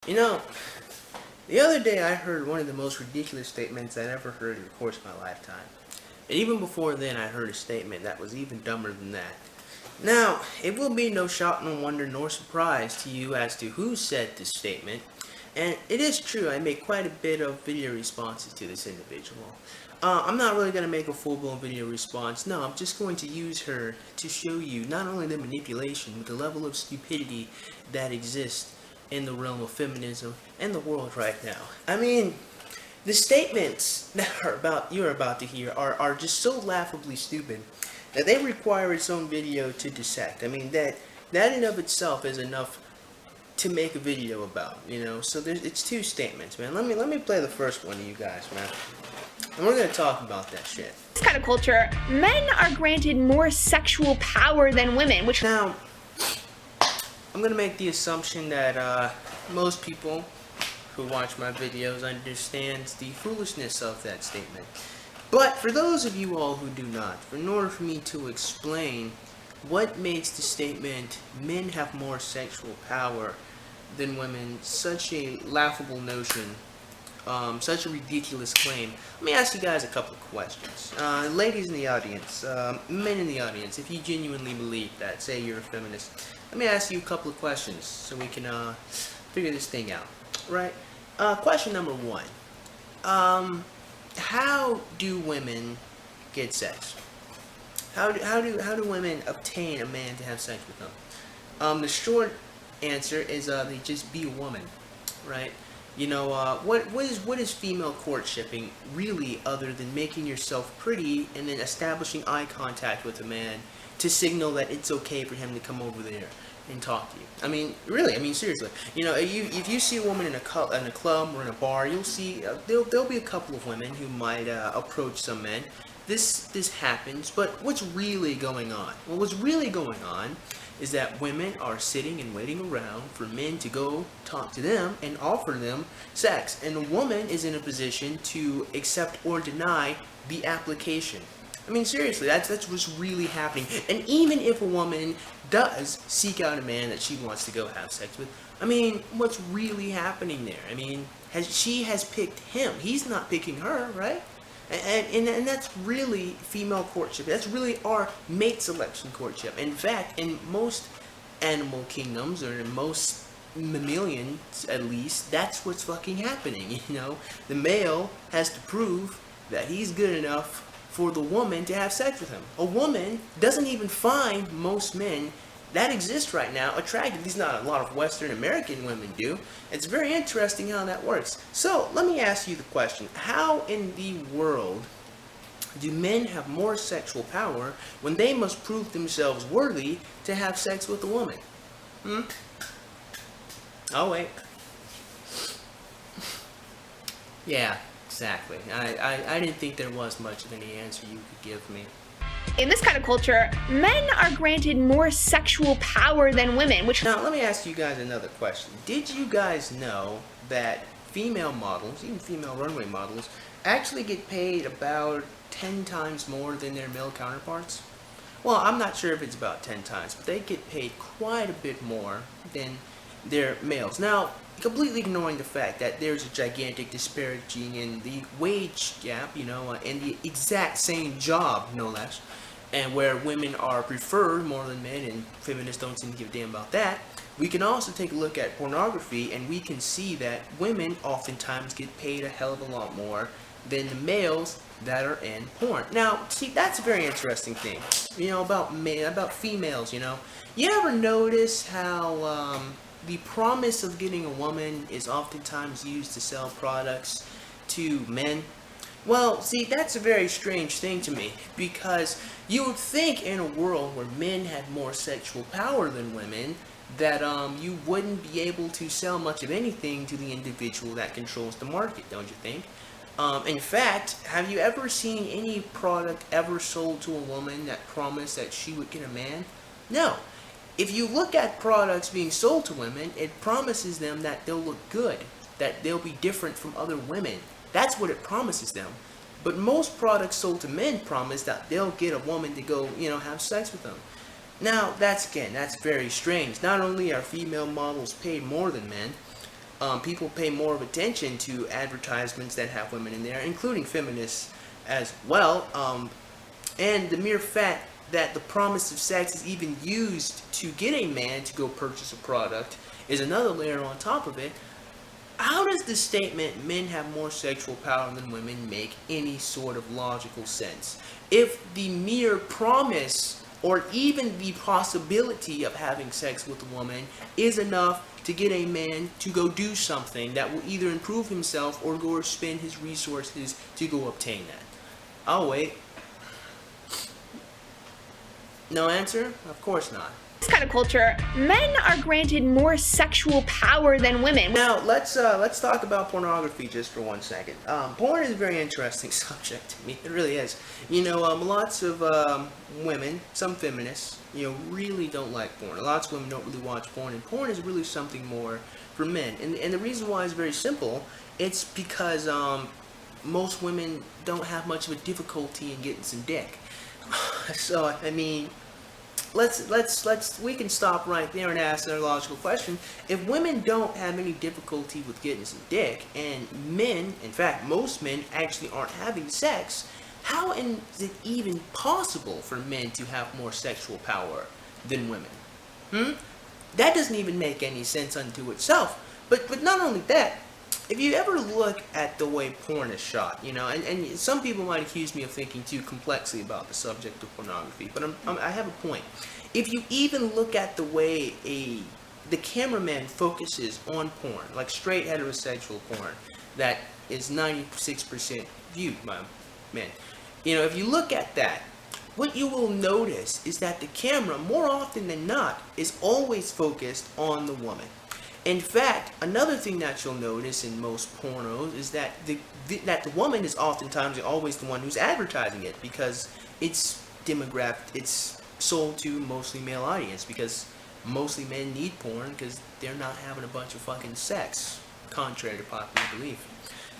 You know, the other day I heard one of the most ridiculous statements I'd ever heard in the course of my lifetime. And even before then, I heard a statement that was even dumber than that. Now, it will be no shock, no wonder, nor surprise to you as to who said this statement. And it is true, I made quite a bit of video responses to this individual. I'm not really going to make a full-blown video response. No, I'm just going to use her to show you not only the manipulation, but the level of stupidity that exists in the realm of feminism and the world right now. I mean, the statements that you're about to hear are just so laughably stupid that they require its own video to dissect. I mean, that in and of itself is enough to make a video about, you know. So it's two statements, man. Let me play the first one to you guys, man. And we're gonna talk about that shit. This kind of culture, men are granted more sexual power than women, which now I'm gonna make the assumption that most people who watch my videos understands the foolishness of that statement. But for those of you all who do not, in order for me to explain what makes the statement men have more sexual power than women such a laughable notion, such a ridiculous claim, let me ask you guys a couple of questions. Ladies in the audience, men in the audience, if you genuinely believe that, say you're a feminist, let me ask you a couple of questions so we can figure this thing out, right? Question number one. How do women get sex? How do women obtain a man to have sex with them? The short answer is they just be a woman, right? You know, what is female courtshipping really other than making yourself pretty and then establishing eye contact with a man to signal that it's okay for him to come over there and talk to you? I mean, really, I mean, seriously. You know, if you see a woman in a club or in a bar, you'll see there'll be a couple of women who might approach some men. This happens, but what's really going on? Well, what's really going on is that women are sitting and waiting around for men to go talk to them and offer them sex, and the woman is in a position to accept or deny the application. I mean, seriously, that's what's really happening. And even if a woman does seek out a man that she wants to go have sex with, I mean, what's really happening there? I mean, she has picked him. He's not picking her, right? And that's really female courtship. That's really our mate selection courtship. In fact, in most animal kingdoms, or in most mammalians at least, that's what's fucking happening, you know? The male has to prove that he's good enough for the woman to have sex with him. A woman doesn't even find most men that exist right now attractive. These not a lot of Western American women do. It's very interesting how that works. So let me ask you the question: how in the world do men have more sexual power when they must prove themselves worthy to have sex with a woman? Oh wait. Yeah, exactly. I didn't think there was much of any answer you could give me. in this kind of culture, men are granted more sexual power than women, which... Now, let me ask you guys another question. Did you guys know that female models, even female runway models, actually get paid about 10 times more than their male counterparts? Well, I'm not sure if it's about 10 times, but they get paid quite a bit more than their males. Now, completely ignoring the fact that there's a gigantic disparity in the wage gap, you know, in the exact same job, no less, and where women are preferred more than men, and feminists don't seem to give a damn about that. We can also take a look at pornography, and we can see that women oftentimes get paid a hell of a lot more than the males that are in porn. Now, see, that's a very interesting thing, you know, about females, you know. You ever notice how the promise of getting a woman is oftentimes used to sell products to men? Well, see, that's a very strange thing to me, because you would think in a world where men had more sexual power than women, that you wouldn't be able to sell much of anything to the individual that controls the market, don't you think? In fact, have you ever seen any product ever sold to a woman that promised that she would get a man? No. If you look at products being sold to women, it promises them that they'll look good, that they'll be different from other women. That's what it promises them. But most products sold to men promise that they'll get a woman to go, you know, have sex with them. Now, that's very strange. Not only are female models paid more than men, People pay more of attention to advertisements that have women in there, including feminists as well. And the mere fact that the promise of sex is even used to get a man to go purchase a product is another layer on top of it. How does the statement men have more sexual power than women make any sort of logical sense? If the mere promise or even the possibility of having sex with a woman is enough to get a man to go do something that will either improve himself or go spend his resources to go obtain that. I'll wait. No answer? Of course not. This kind of culture, men are granted more sexual power than women. Now let's talk about pornography just for 1 second. Porn is a very interesting subject to me. It really is. You know, lots of women, some feminists, really don't like porn. Lots of women don't really watch porn, and porn is really something more for men. And the reason why is very simple. It's because most women don't have much of a difficulty in getting some dick. So I mean, we can stop right there and ask a logical question. If women don't have any difficulty with getting some dick, and men, in fact most men, actually aren't having sex, how is it even possible for men to have more sexual power than women? That doesn't even make any sense unto itself. But not only that, if you ever look at the way porn is shot, and some people might accuse me of thinking too complexly about the subject of pornography, but I have a point. If you even look at the way the cameraman focuses on porn, like straight heterosexual porn, that is 96% viewed by men, if you look at that, what you will notice is that the camera, more often than not, is always focused on the woman. In fact, another thing that you'll notice in most pornos is that the woman is oftentimes always the one who's advertising it, because it's sold to mostly male audience, because mostly men need porn because they're not having a bunch of fucking sex, contrary to popular belief.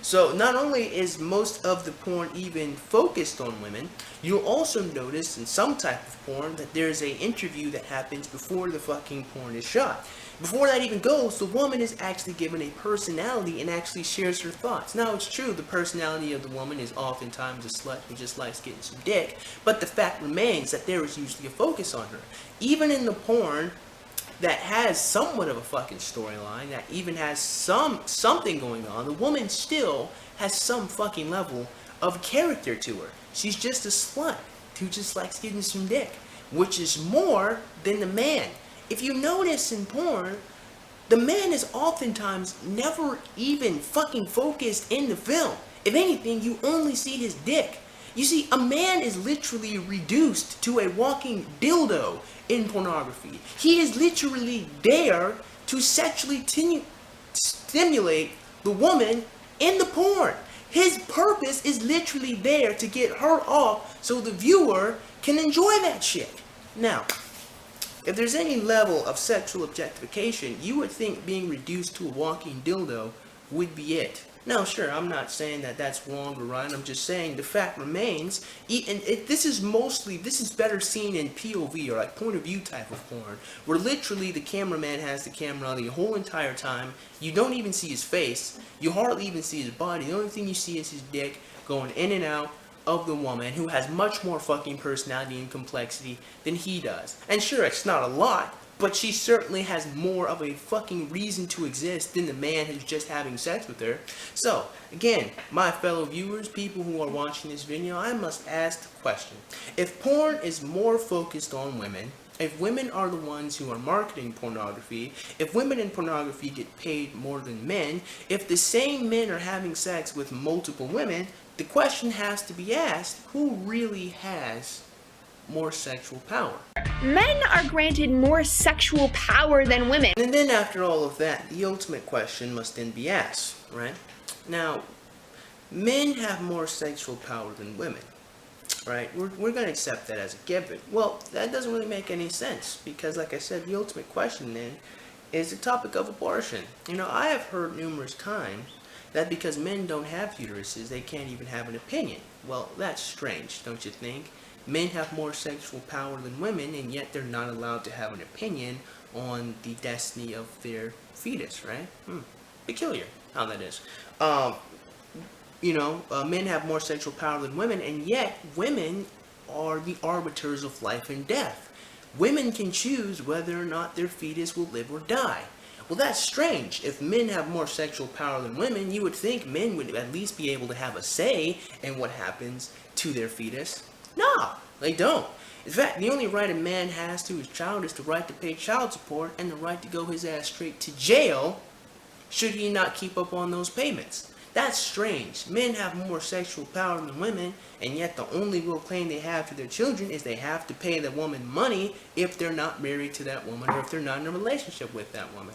So not only is most of the porn even focused on women, you'll also notice in some type of porn that there's an interview that happens before the fucking porn is shot. Before that even goes, the woman is actually given a personality and actually shares her thoughts. Now it's true, the personality of the woman is oftentimes a slut who just likes getting some dick, but the fact remains that there is usually a focus on her. Even in the porn that has somewhat of a fucking storyline, that even has something going on, the woman still has some fucking level of character to her. She's just a slut who just likes getting some dick, which is more than the man. If you notice in porn, the man is oftentimes never even fucking focused in the film. If anything, you only see his dick. You see, a man is literally reduced to a walking dildo in pornography. He is literally there to sexually stimulate the woman in the porn. His purpose is literally there to get her off so the viewer can enjoy that shit. Now, if there's any level of sexual objectification, you would think being reduced to a walking dildo would be it. Now, sure, I'm not saying that that's wrong or right. I'm just saying the fact remains, and this is better seen in POV, or like point of view type of porn, where literally the cameraman has the camera on the whole entire time. You don't even see his face. You hardly even see his body. The only thing you see is his dick going in and out of the woman, who has much more fucking personality and complexity than he does. And sure, it's not a lot, but she certainly has more of a fucking reason to exist than the man who's just having sex with her. So, again, my fellow viewers, people who are watching this video, I must ask the question. If porn is more focused on women, if women are the ones who are marketing pornography, if women in pornography get paid more than men, if the same men are having sex with multiple women, the question has to be asked, who really has more sexual power? Men are granted more sexual power than women. And then after all of that, the ultimate question must then be asked, right? Now, men have more sexual power than women, right? We're going to accept that as a given. Well, that doesn't really make any sense, because like I said, the ultimate question then is the topic of abortion. I have heard numerous times that because men don't have uteruses, they can't even have an opinion. Well, that's strange, don't you think? Men have more sexual power than women, and yet they're not allowed to have an opinion on the destiny of their fetus, right? peculiar how that is. Men have more sexual power than women, and yet women are the arbiters of life and death. Women can choose whether or not their fetus will live or die. Well, that's strange. If men have more sexual power than women, you would think men would at least be able to have a say in what happens to their fetus. No, they don't. In fact, the only right a man has to his child is the right to pay child support and the right to go his ass straight to jail should he not keep up on those payments. That's strange. Men have more sexual power than women, and yet the only real claim they have to their children is they have to pay the woman money if they're not married to that woman or if they're not in a relationship with that woman.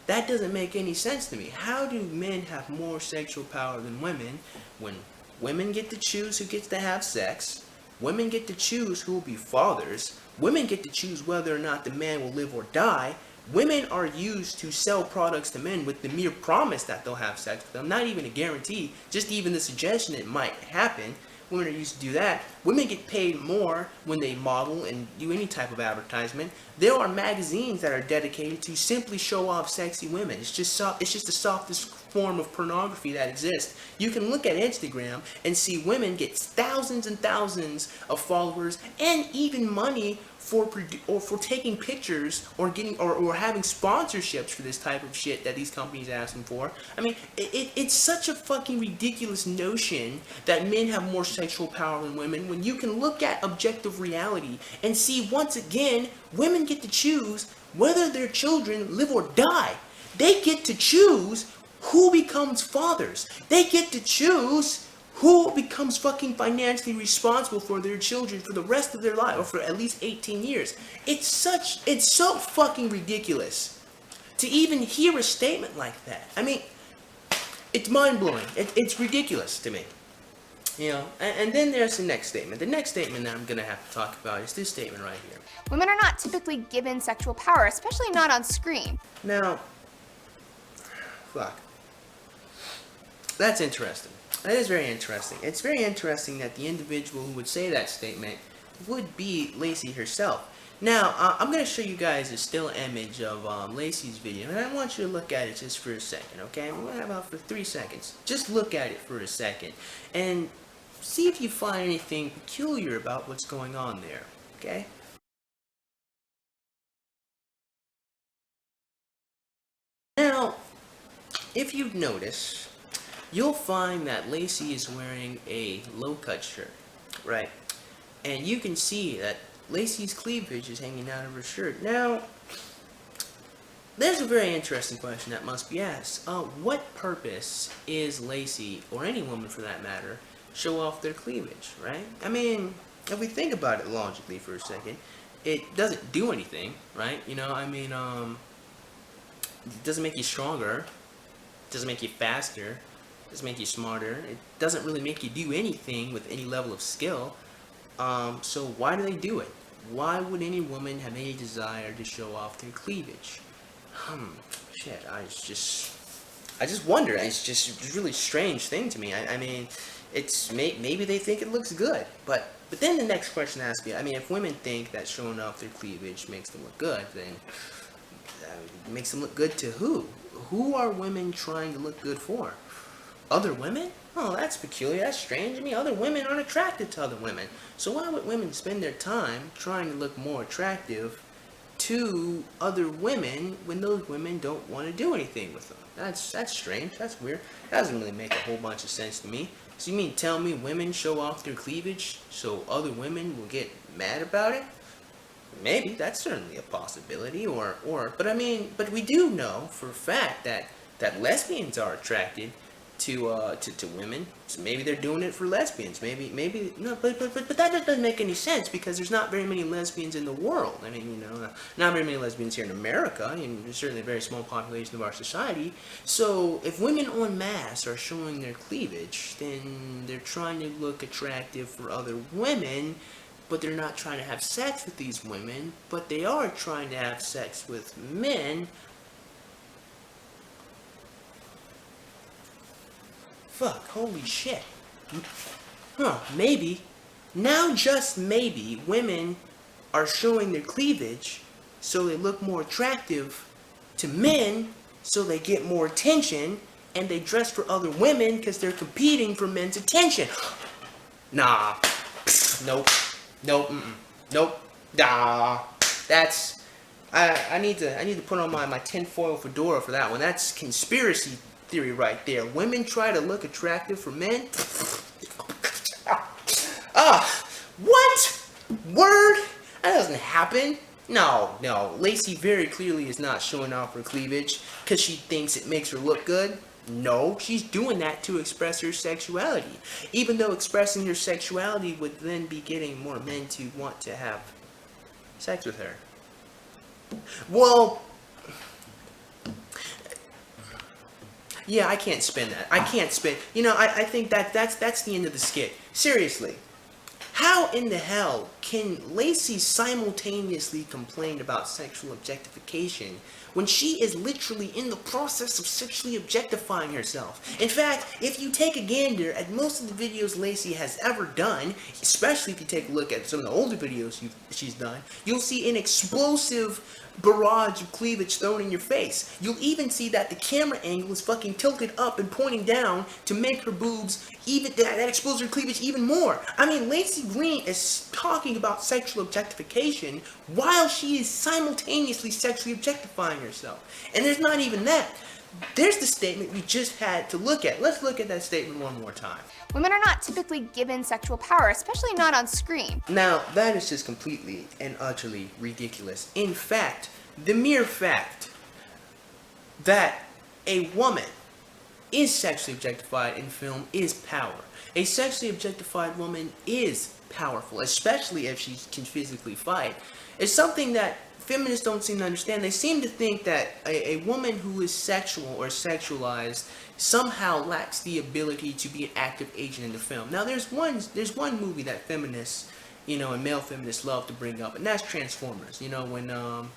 That doesn't make any sense to me. How do men have more sexual power than women when women get to choose who gets to have sex, women get to choose who will be fathers, women get to choose whether or not the man will live or die, women are used to sell products to men with the mere promise that they'll have sex with them, not even a guarantee, just even the suggestion it might happen. Women are used to do that. Women get paid more when they model and do any type of advertisement. There are magazines that are dedicated to simply show off sexy women. It's just the softest form of pornography that exists. You can look at Instagram and see women get thousands and thousands of followers and even money for taking pictures or getting or having sponsorships for this type of shit that these companies ask them for. I mean, it's such a fucking ridiculous notion that men have more sexual power than women when you can look at objective reality and see once again women get to choose whether their children live or die. They get to choose who becomes fathers. They get to choose who becomes fucking financially responsible for their children for the rest of their life, or for at least 18 years. It's so fucking ridiculous to even hear a statement like that. I mean, it's mind-blowing. It's ridiculous to me. You know, and then there's the next statement. The next statement that I'm gonna have to talk about is this statement right here. Women are not typically given sexual power, especially not on screen. Now, fuck. That's interesting. That is very interesting. It's very interesting that the individual who would say that statement would be Lacey herself. Now, I'm going to show you guys a still image of Lacey's video, and I want you to look at it just for a second, okay? We're going to have about for 3 seconds. Just look at it for a second, and see if you find anything peculiar about what's going on there, okay? Now, if you notice, you'll find that Lacey is wearing a low-cut shirt, right? And you can see that Lacey's cleavage is hanging out of her shirt. Now, there's a very interesting question that must be asked. What purpose is Lacey, or any woman for that matter, show off their cleavage, right? I mean, if we think about it logically for a second, it doesn't do anything, right? You know, I mean, it doesn't make you stronger, it doesn't make you faster, doesn't make you smarter. It doesn't really make you do anything with any level of skill. So why do they do it? Why would any woman have any desire to show off their cleavage? Shit, I just wonder. It's just a really strange thing to me. I mean, it's maybe they think it looks good, but then the next question has to be, I mean, if women think that showing off their cleavage makes them look good, then it makes them look good to who? Who are women trying to look good for? Other women? Oh, that's peculiar. That's strange to me. Other women aren't attracted to other women. So why would women spend their time trying to look more attractive to other women when those women don't want to do anything with them? That's strange. That's weird. That doesn't really make a whole bunch of sense to me. So you mean tell me women show off their cleavage so other women will get mad about it? Maybe. That's certainly a possibility. But I mean, but we do know for a fact that lesbians are attracted to women. So maybe they're doing it for lesbians. Maybe no, but that doesn't make any sense because there's not very many lesbians in the world. I mean, you know, not very many lesbians here in America, and there's certainly a very small population of our society. So if women en masse are showing their cleavage, then they're trying to look attractive for other women, but they're not trying to have sex with these women, but they are trying to have sex with men. Fuck, holy shit. Maybe, now just maybe, women are showing their cleavage so they look more attractive to men so they get more attention, and they dress for other women because they're competing for men's attention. Nah. Nope. Nope. Nope. Nah. That's... I need to put on my tinfoil fedora for that one. That's conspiracy theory right there. Women try to look attractive for men. What? Word? That doesn't happen. No. Lacey very clearly is not showing off her cleavage because she thinks it makes her look good. No, she's doing that to express her sexuality. Even though expressing her sexuality would then be getting more men to want to have sex with her. Well, yeah, I can't spin that. I can't spin. I think that's the end of the skit. Seriously. How in the hell can Lacey simultaneously complain about sexual objectification when she is literally in the process of sexually objectifying herself? In fact, if you take a gander at most of the videos Lacey has ever done, especially if you take a look at some of the older videos she's done, you'll see an explosive barrage of cleavage thrown in your face. You'll even see that the camera angle is fucking tilted up and pointing down to make her boobs even that exposes her cleavage even more. I mean, Lacey Green is talking about sexual objectification while she is simultaneously sexually objectifying herself. And there's not even that. There's the statement we just had to look at. Let's look at that statement one more time. Women are not typically given sexual power, especially not on screen. Now, that is just completely and utterly ridiculous. In fact, the mere fact that a woman is sexually objectified in film is power. A sexually objectified woman is powerful, especially if she can physically fight. It's something that feminists don't seem to understand. They seem to think that a woman who is sexual or sexualized somehow lacks the ability to be an active agent in the film. Now, there's one movie that feminists, and male feminists love to bring up, and that's Transformers. When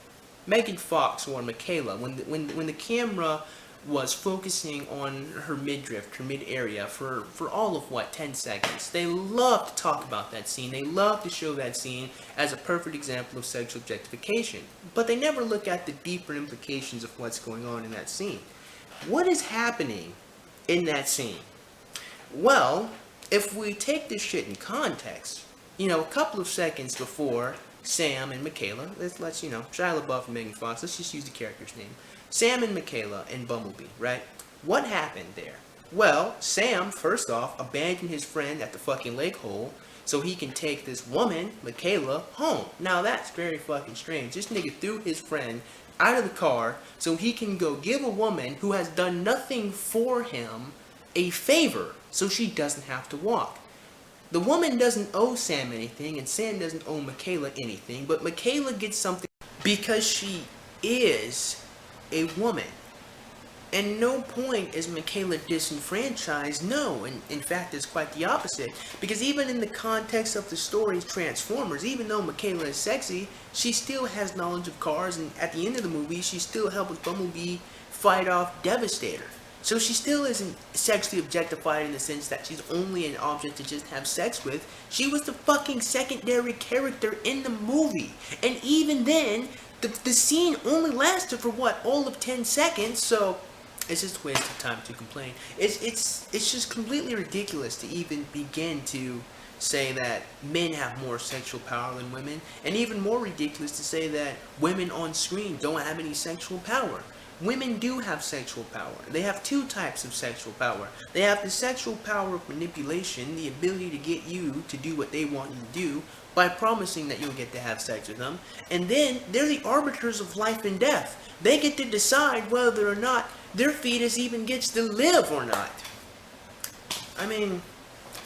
Megan Fox or Michaela, when the camera was focusing on her midriff, her mid area for all of 10 seconds. They love to talk about that scene. They love to show that scene as a perfect example of sexual objectification. But they never look at the deeper implications of what's going on in that scene. What is happening in that scene? Well, if we take this shit in context, a couple of seconds before Sam and Michaela, let's Shia LaBeouf and Megan Fox, let's just use the character's name. Sam and Michaela and Bumblebee, right? What happened there? Well, Sam, first off, abandoned his friend at the fucking lake hole so he can take this woman, Michaela, home. Now that's very fucking strange. This nigga threw his friend out of the car so he can go give a woman who has done nothing for him a favor so she doesn't have to walk. The woman doesn't owe Sam anything and Sam doesn't owe Michaela anything, but Michaela gets something because she is a woman. And no point is Michaela disenfranchised. No, and in fact it's quite the opposite. Because even in the context of the story's Transformers, even though Michaela is sexy, she still has knowledge of cars, and at the end of the movie she still helps Bumblebee fight off Devastator. So she still isn't sexually objectified in the sense that she's only an object to just have sex with. She was the fucking secondary character in the movie. And even then, the scene only lasted for all of 10 seconds, so it's just a waste of time to complain. It's just completely ridiculous to even begin to say that men have more sexual power than women, and even more ridiculous to say that women on screen don't have any sexual power. Women do have sexual power. They have two types of sexual power. They have the sexual power of manipulation, the ability to get you to do what they want you to do, by promising that you'll get to have sex with them. And then they're the arbiters of life and death. They get to decide whether or not their fetus even gets to live or not. I mean,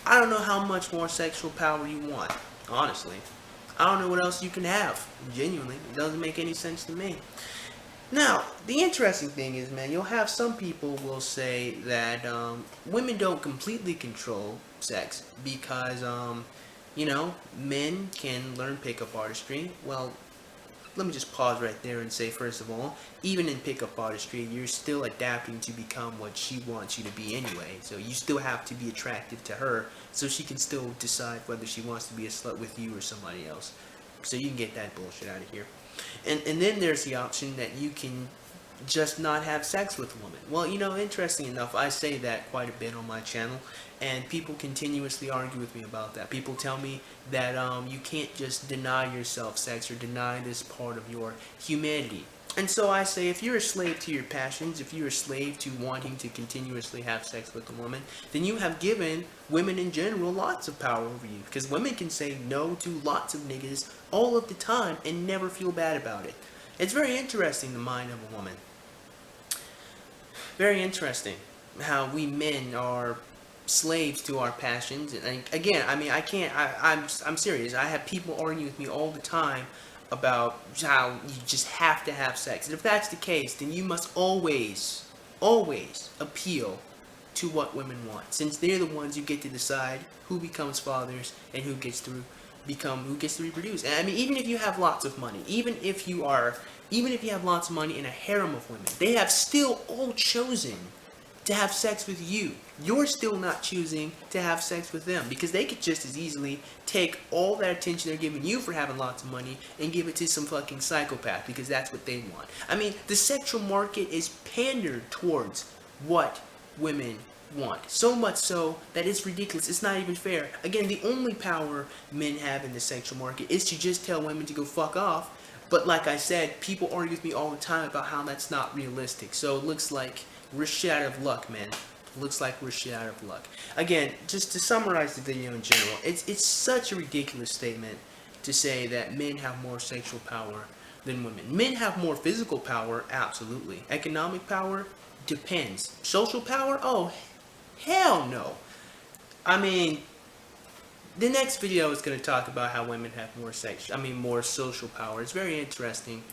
I don't know how much more sexual power you want, honestly. I don't know what else you can have, genuinely. It doesn't make any sense to me. Now, the interesting thing is, man, you'll have some people will say that women don't completely control sex because men can learn pickup artistry. Well, let me just pause right there and say, first of all, even in pickup artistry, you're still adapting to become what she wants you to be anyway. So you still have to be attractive to her so she can still decide whether she wants to be a slut with you or somebody else. So you can get that bullshit out of here. And then there's the option that you can just not have sex with a woman. Well, you know, interesting enough, I say that quite a bit on my channel, and people continuously argue with me about that. People tell me that you can't just deny yourself sex or deny this part of your humanity. And so I say, if you're a slave to your passions, if you're a slave to wanting to continuously have sex with a woman, then you have given women in general lots of power over you. Because women can say no to lots of niggas all of the time and never feel bad about it. It's very interesting, the mind of a woman. Very interesting how we men are slaves to our passions. And again, I mean, I'm serious. I have people arguing with me all the time about how you just have to have sex. And if that's the case, then you must always appeal to what women want, since they're the ones who get to decide who becomes fathers and who gets to reproduce. And I mean, even if you have lots of money, even if you have lots of money and a harem of women, they have still all chosen to have sex with you. You're still not choosing to have sex with them, because they could just as easily take all that attention they're giving you for having lots of money and give it to some fucking psychopath, because that's what they want. I mean, the sexual market is pandered towards what women want. So much so that it's ridiculous. It's not even fair. Again, the only power men have in the sexual market is to just tell women to go fuck off. But like I said, people argue with me all the time about how that's not realistic. So it looks like we're shit out of luck, man. Looks like we're shit out of luck. Again, just to summarize the video in general, it's such a ridiculous statement to say that men have more sexual power than women. Men have more physical power, absolutely. Economic power, depends. Social power, oh, hell no. I mean, the next video is going to talk about how women have more social power. It's very interesting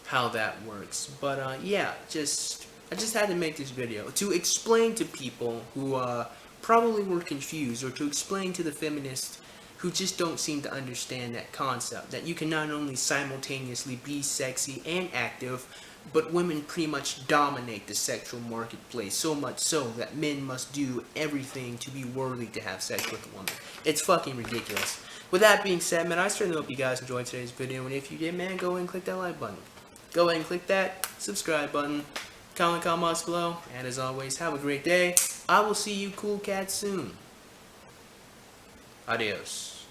how that works. But yeah, I just had to make this video to explain to people who probably were confused, or to explain to the feminists who just don't seem to understand that concept, that you can not only simultaneously be sexy and active, but women pretty much dominate the sexual marketplace, so much so that men must do everything to be worthy to have sex with a woman. It's fucking ridiculous. With that being said, man, I certainly hope you guys enjoyed today's video, and if you did, man, go ahead and click that like button. Go ahead and click that subscribe button. Comments below, and as always, have a great day. I will see you cool cats soon. Adios.